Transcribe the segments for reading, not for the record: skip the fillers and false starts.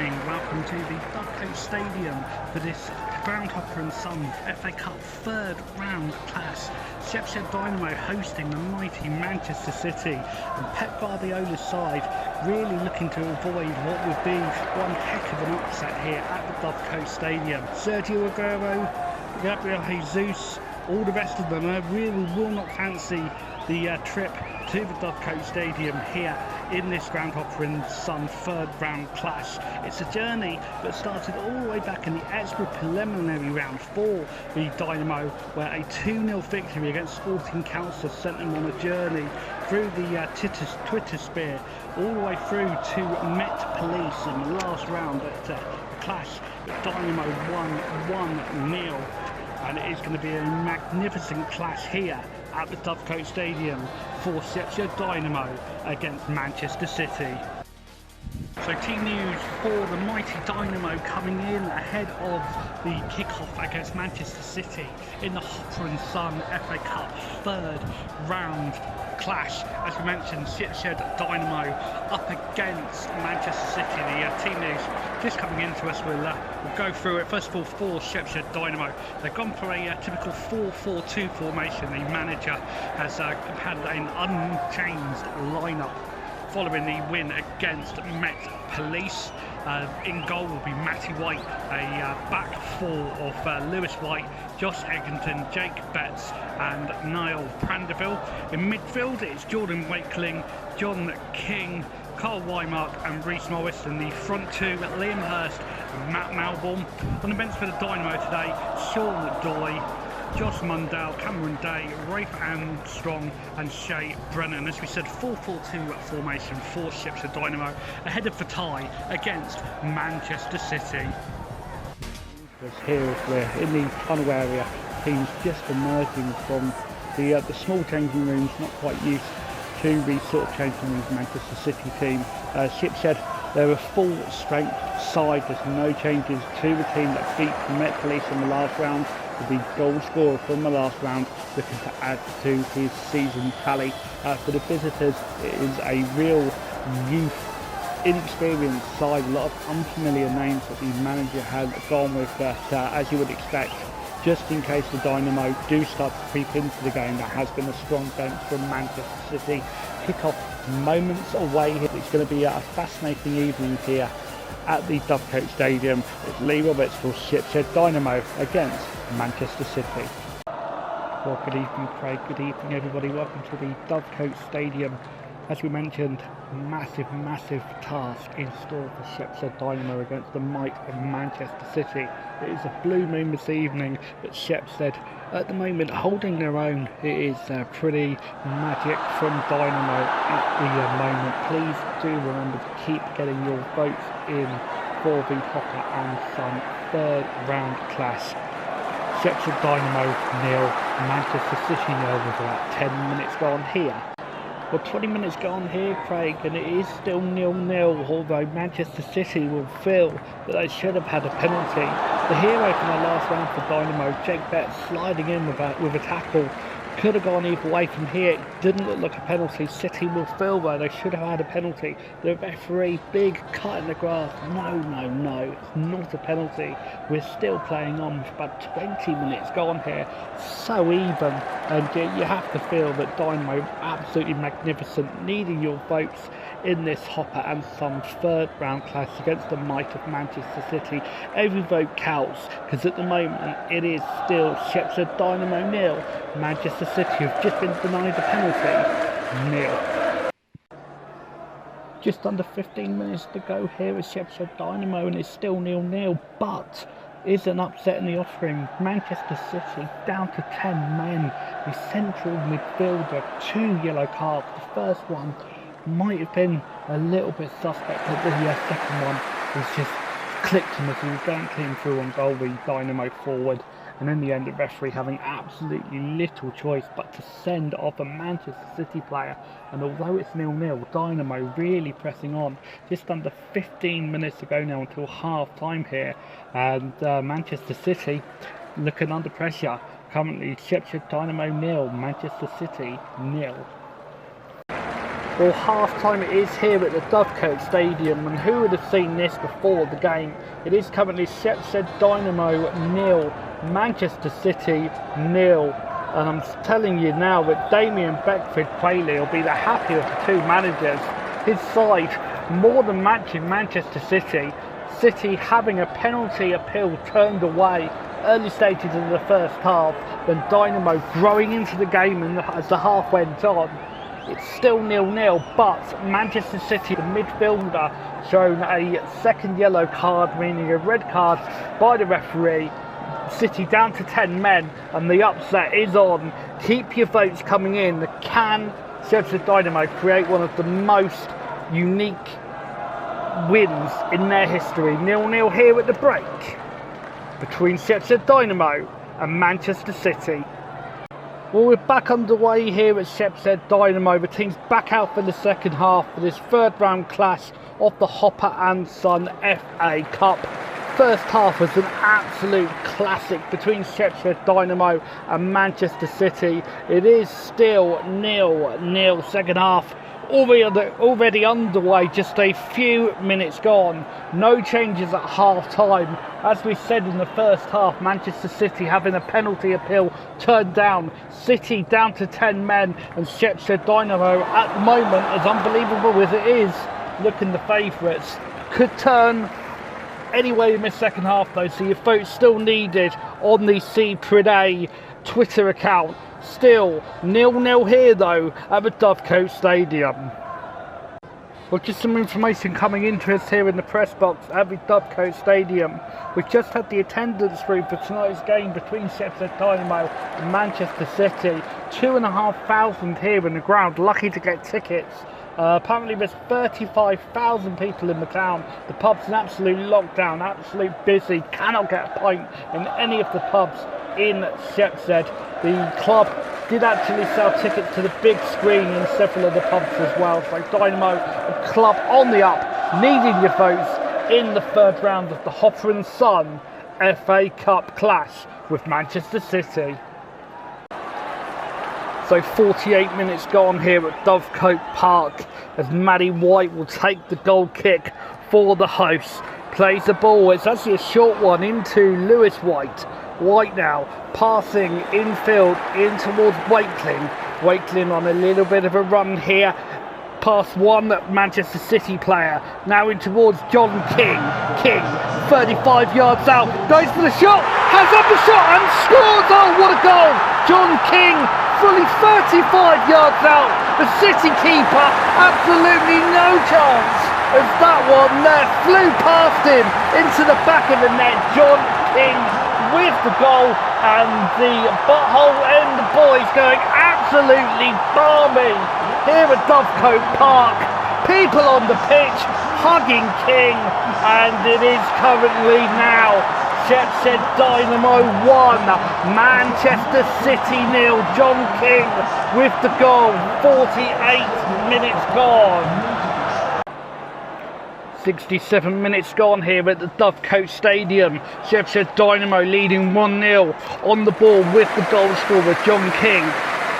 evening, welcome to the Dynamo Stadium for this Groundhopper and Son FA Cup third round clash. Shepshed Dynamo hosting the mighty Manchester City, and Pep Guardiola's side really looking to avoid what would be one heck of an upset here at the Dynamo Stadium. Sergio Aguero, Gabriel Jesus, all the rest of them really will not fancy the trip to the Dynamo Stadium here in this Groundhopper and Son third round clash. It's a journey that started all the way back in the extra preliminary round for the Dynamo, where a 2-0 victory against Sporting Council sent them on a journey through the Twitter sphere all the way through to Met Police in the last round at the clash. Dynamo won 1-0. And it is going to be a magnificent clash here at the Dynamo Stadium for Shepshed Dynamo against Manchester City. So team news for the mighty Dynamo coming in ahead of the kick-off against Manchester City in the Hopper and Son FA Cup third round clash. As we mentioned, Shepshed Dynamo up against Manchester City. The team news just coming into us, we'll go through it. First of all, for Shepshed Dynamo, they've gone for a typical 4-4-2 formation. The manager has had an unchanged lineup following the win against Met Police. In goal will be Matty White, a back four of Lewis White, Josh Egginton, Jake Betts and Niall Prandeville. In midfield it's Jordan Wakeling, John King, Carl Wymark and Reece Morris. In the front two, Liam Hurst and Matt Melbourne. On the bench for the Dynamo today, Sean Doy, Josh Mundell, Cameron Day, Rafe Armstrong and Shay Brennan. As we said, 4-4-2 formation for Shepshed Dynamo ahead of the tie against Manchester City. Here as we're in the tunnel area, teams just emerging from the small changing rooms, not quite used to the sort of changing rooms Manchester City team. Shepshed, they're a full strength side. There's no changes to the team that beat Met Police in the last round. The goal scorer from the last round looking to add to his season tally. For the visitors, it is a real youth, inexperienced side, a lot of unfamiliar names that the manager has gone with, but as you would expect, just in case the Dynamo do start to creep into the game, there has been a strong bench from Manchester City. Kick-off moments away here. It's going to be a fascinating evening here at the Dynamo Stadium. It's Lee Roberts for Shepshed Dynamo against Manchester City. Well, good evening Craig, good evening everybody, welcome to the Dynamo Stadium. As we mentioned, massive task in store for Shepshed Dynamo against the might of Manchester City. It is a blue moon this evening, but Shepshed at the moment holding their own. It is pretty magic from Dynamo at the moment. Please do remember to keep getting your votes in for the Hopper and Son third round clash. Shepshed Dynamo 0, Manchester City 0 with about 10 minutes gone here. Well, 20 minutes gone here, Craig, and it is still 0-0, although Manchester City will feel that they should have had a penalty. The hero from the last round for Dynamo, Jake Betts, sliding in with a tackle. Could have gone either way from here. It didn't look like a penalty. City will feel though they should have had a penalty. The referee, big cut in the grass. No, it's not a penalty. We're still playing on with about 20 minutes gone here. So even, and you have to feel that Dynamo absolutely magnificent, needing your votes in this Hopper and Son third round clash against the might of Manchester City. Every vote counts, because at the moment it is still Shepshed Dynamo 0, Manchester City have just been denied the penalty 0. Just under 15 minutes to go here is Shepshed Dynamo, and it's still 0-0, but is an upset in the offering. Manchester City down to 10 men. The central midfielder, 2 yellow cards. The first one might have been a little bit suspect, but the second one was just clicked him as he was going clean through on goal, the Dynamo forward. And in the end, the referee having absolutely little choice but to send off a Manchester City player. And although it's 0-0, Dynamo really pressing on. Just under 15 minutes to go now until half time here, and Manchester City looking under pressure. Currently Shepshed Dynamo 0, Manchester City 0. Well, half-time it is here at the Dovecote Stadium, and who would have seen this before the game? It is currently Shepshed Dynamo 0, Manchester City 0. And I'm telling you now that Damien Beckford-Quayle will be the happy of the two managers. His side more than matching Manchester City. City having a penalty appeal turned away early stages of the first half, then Dynamo growing into the game as the half went on. It's still 0-0, but Manchester City, the midfielder, shown a second yellow card, meaning a red card by the referee. City down to 10 men, and the upset is on. Keep your votes coming in. Can Shepshed Dynamo create one of the most unique wins in their history? 0-0 here at the break between Shepshed Dynamo and Manchester City. Well, we're back underway here at Shepshed Dynamo. The team's back out for the second half for this third round clash of the Hopper and Son FA Cup. First half was an absolute classic between Shepshed Dynamo and Manchester City. It is still 0-0. Second half already underway, just a few minutes gone. No changes at half time. As we said in the first half, Manchester City having a penalty appeal turned down. City down to 10 men, and Shepshed Dynamo at the moment, as unbelievable as it is, looking the favourites. Could turn anyway in the second half though, so your vote's still needed on the C Priday Twitter account. Still 0-0 here though at the Dovecote Stadium. Well, just some information coming into us here in the press box at the Dovecote Stadium. We've just had the attendance through for tonight's game between Shepshed Dynamo and Manchester City. 2,500 here in the ground, lucky to get tickets. Apparently there's 35,000 people in the town. The pub's in absolute lockdown, absolute busy. Cannot get a pint in any of the pubs in Shepshed. The club did actually sell tickets to the big screen in several of the pubs as well. So Dynamo, a club on the up, needing your votes in the third round of the Hopper and Son FA Cup clash with Manchester City. So 48 minutes gone here at Dovecote Park as Maddie White will take the goal kick for the hosts. Plays the ball, it's actually a short one into Lewis White. White now passing infield in towards Wakeling. Wakeling on a little bit of a run here. Past one Manchester City player. Now in towards John King. King, 35 yards out. Goes for the shot. Has up the shot and scores. Oh, what a goal. John King, fully 35 yards out. The City keeper, absolutely no chance. As that one there flew past him into the back of the net. John King with the goal, and the butthole end boys going absolutely balmy here at Dovecote Park. People on the pitch hugging King, and it is currently now Shepshed Dynamo 1, Manchester City 0. John King with the goal, 48 minutes gone. 67 minutes gone here at the Dovecote Stadium. Shepshed Dynamo leading 1-0 on the ball with the goal scorer John King.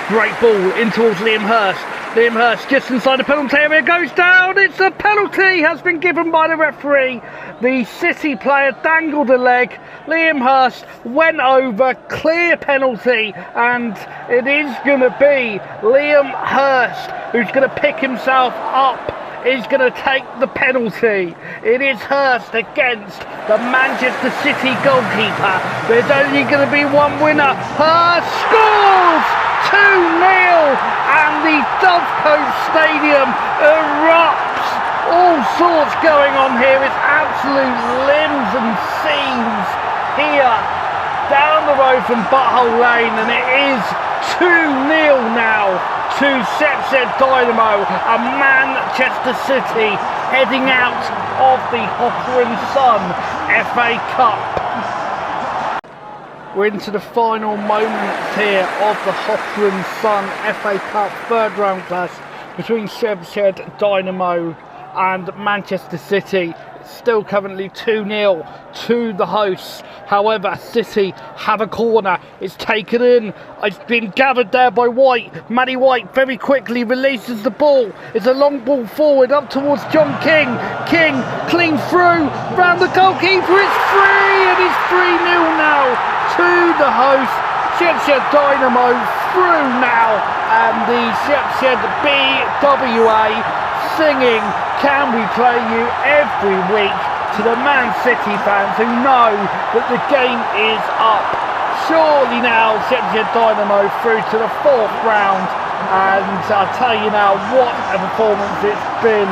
Great ball in towards Liam Hurst. Liam Hurst just inside the penalty area, goes down. It's a penalty, has been given by the referee. The City player dangled a leg. Liam Hurst went over, clear penalty, and it is going to be Liam Hurst who's going to pick himself up. Is going to take the penalty. It is Hurst against the Manchester City goalkeeper. There's only going to be one winner. Hurst scores 2-0, and the Dovecote Stadium erupts. All sorts going on here. It's absolute limbs and seams here down the road from Butthole Lane, and it is 2-0 now to Shepshed Dynamo and Manchester City heading out of the Hopper and Son FA Cup. We're into the final moments here of the Hopper and Son FA Cup third round clash between Shepshed Dynamo and Manchester City. Still currently 2-0 to the hosts. However, City have a corner. It's taken in. It's been gathered there by White. Matty White very quickly releases the ball. It's a long ball forward up towards John King. King clean through round the goalkeeper. It's free, and it's 3-0 now to the host. Shepshed Dynamo through now, and the Shepshed BWA singing "Can We Play You" every week to the Man City fans who know that the game is up. Surely now Shepshed Dynamo through to the 4th round, and I'll tell you now what a performance it's been.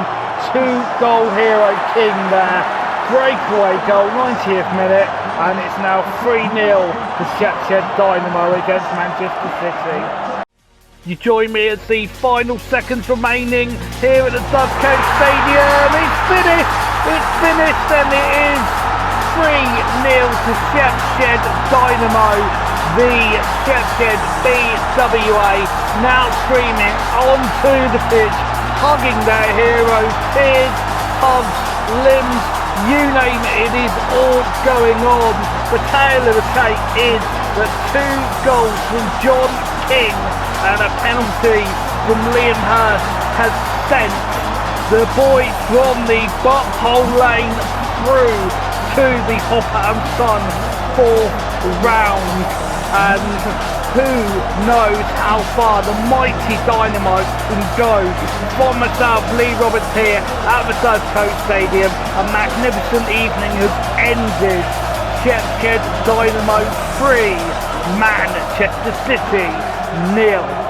2-goal hero King there, breakaway goal, 90th minute, and it's now 3-0 to Shepshed Dynamo against Manchester City. You join me as the final seconds remaining here at the Dovecote Stadium. It's finished, and it is 3-0 to Shepshed Dynamo. The Shepshed BWA now streaming onto the pitch, hugging their heroes, tears, hugs, limbs, you name it, it is all going on. The tale of the tape is that 2 goals from John King and a penalty from Liam Hurst has sent the boys from the Butthole Lane through to the Hopper and Son 4th round. And who knows how far the mighty Dynamo can go. From myself, Lee Roberts here at the Dovecote Stadium, a magnificent evening has ended. Shepshed Dynamo 3, Manchester City 0.